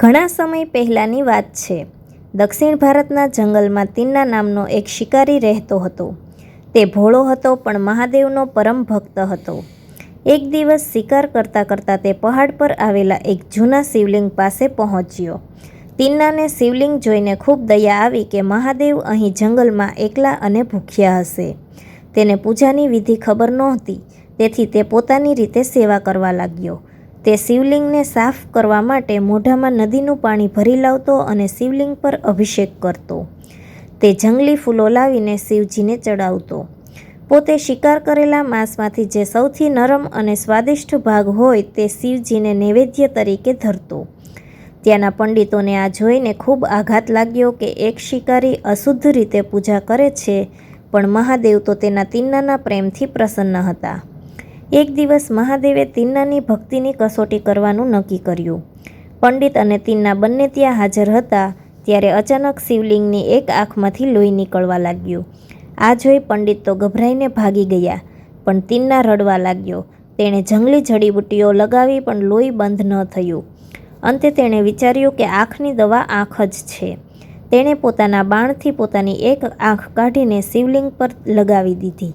ઘણા સમય પહેલાંની વાત છે. દક્ષિણ ભારતના જંગલમાં તિન્ના નામનો એક શિકારી રહેતો હતો. તે ભોળો હતો પણ મહાદેવનો પરમ ભક્ત હતો. એક દિવસ શિકાર કરતાં કરતાં તે પહાડ પર આવેલા એક જૂના શિવલિંગ પાસે પહોંચ્યો. તિન્નાને શિવલિંગ જોઈને ખૂબ દયા આવી કે મહાદેવ અહીં જંગલમાં એકલા અને ભૂખ્યા હશે. તેને પૂજાની વિધિ ખબર નહોતી, તેથી તે પોતાની રીતે સેવા કરવા લાગ્યો. તે શિવલિંગને સાફ કરવા માટે મોઢામાં નદીનું પાણી ભરી લાવતો અને શિવલિંગ પર અભિષેક કરતો. તે જંગલી ફૂલો લાવીને શિવજીને ચડાવતો. પોતે શિકાર કરેલા માંસમાંથી જે સૌથી નરમ અને સ્વાદિષ્ટ ભાગ હોય તે શિવજીને નૈવેદ્ય તરીકે ધરતો. ત્યાંના પંડિતોને આ જોઈને ખૂબ આઘાત લાગ્યો કે એક શિકારી અશુદ્ધ રીતે પૂજા કરે છે, પણ મહાદેવ તો તેના તિન્નાના પ્રેમથી પ્રસન્ન હતા. એક દિવસ મહાદેવે તિન્નાની ભક્તિની કસોટી કરવાનું નક્કી કર્યું. પંડિત અને તિન્ના બંને ત્યાં હાજર હતા ત્યારે અચાનક શિવલિંગની એક આંખમાંથી લોહી નીકળવા લાગ્યું. આ જોઈ પંડિત તો ગભરાઈને ભાગી ગયા, પણ તિન્ના રડવા લાગ્યો. તેણે જંગલી જડીબુટ્ટીઓ લગાવી પણ લોહી બંધ ન થયું. અંતે તેણે વિચાર્યું કે આંખની દવા આંખ જ છે. તેણે પોતાના બાણથી પોતાની એક આંખ કાઢીને શિવલિંગ પર લગાવી દીધી.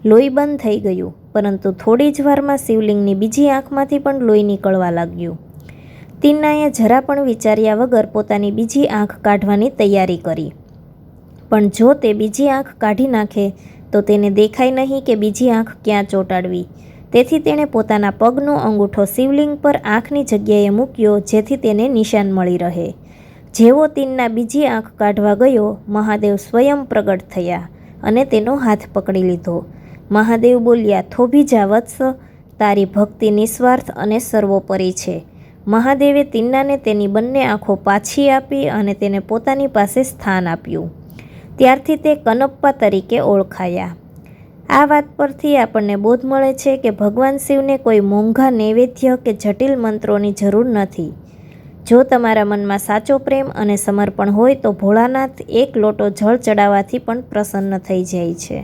લોહી બંધ થઈ ગયું, પરંતુ થોડી જ વારમાં શિવલિંગની બીજી આંખમાંથી પણ લોહી નીકળવા લાગ્યું. તિન્નાએ જરા પણ વિચાર્યા વગર પોતાની બીજી આંખ કાઢવાની તૈયારી કરી. પણ જો તે બીજી આંખ કાઢી નાખે તો તેને દેખાય નહીં કે બીજી આંખ ક્યાં ચોંટાડવી. તેથી તેણે પોતાના પગનો અંગૂઠો શિવલિંગ પર આંખની જગ્યાએ મૂક્યો, જેથી તેને નિશાન મળી રહે. જેવો તિન્ના બીજી આંખ કાઢવા ગયો, મહાદેવ સ્વયં પ્રગટ થયા અને તેનો હાથ પકડી લીધો. મહાદેવ બોલ્યા, થોભી જા વત્સ, તારી ભક્તિ નિસ્વાર્થ અને સર્વોપરી છે. મહાદેવે તિન્નાને તેની બંને આંખો પાછી આપી અને તેને પોતાની પાસે સ્થાન આપ્યું. ત્યારથી તે કનપ્પા તરીકે ઓળખાયા. આ વાત પરથી આપણને બોધ મળે છે કે ભગવાન શિવને કોઈ મોંઘા નૈવેદ્ય કે જટિલ મંત્રોની જરૂર નથી. જો તમારા મનમાં સાચો પ્રેમ અને સમર્પણ હોય તો ભોળાનાથ એક લોટો જળ ચડાવવાથી પણ પ્રસન્ન થઈ જાય છે.